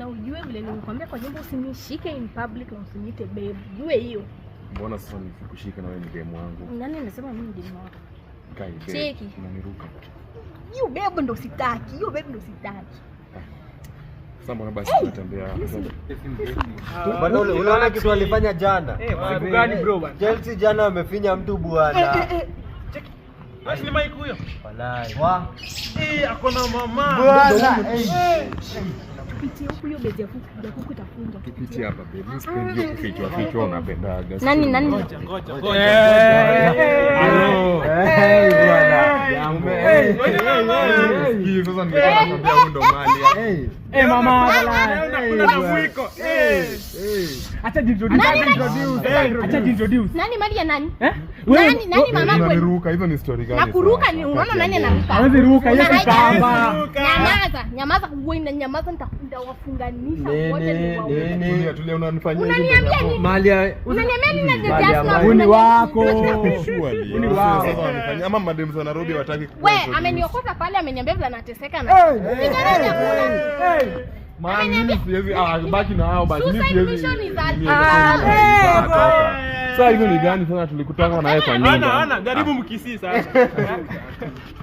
Na ujue vile nilikwambia kwa nyumba usinishike in public na usiniite babe. Jue hiyo. Mbona sasa nikushika na wewe ni demu wangu? Nani anasema mimi ni demu wako? Kai, cheki. Unaniruka. Hiyo babe ndo sitaki. Hiyo babe ndo sitaki. Sasa mbona basi tunatembea? Bwana unaona kitu alifanya jana? Siku gani bro bwana? Chelsea jana wamefinya mtu bwana. Basi ni Mike huyo. Walai. Akona mama. Bwana. Tupitie huko hiyo bezi ya kuku itafunga. Tupitie hapa babe. Mimi sipendi kufichwa unapendaga. Nani? Ngoja. Hii sasa nimepata kwambia huko ndo mali. Mama unakula na mwiko. Acha jintroduce. Acha jintroduce. Nani mali ya nani? Nani mama kweli? Unaniruka, hizo ni story gani? Na kuruka ni unaona nani anaruka? Hawezi ruka hiyo kitamba. Nyamaza wewe nyamaza nitawafunganisha wote ni wao. Tulia unanifanyia hizo. Unaniambia nini? Unaniambia nini na Jasmine? Uni wako. Uni wao. Sasa wanifanyia ama madem za Nairobi wataki kuwa. Wewe ameniokota pale ameniambia vile anateseka na. Mimi siwezi baki na hao basi mimi siwezi. Sasa hizo ni gani sana tulikutana na yeye kwa nyumba. Ana jaribu mkisi sasa.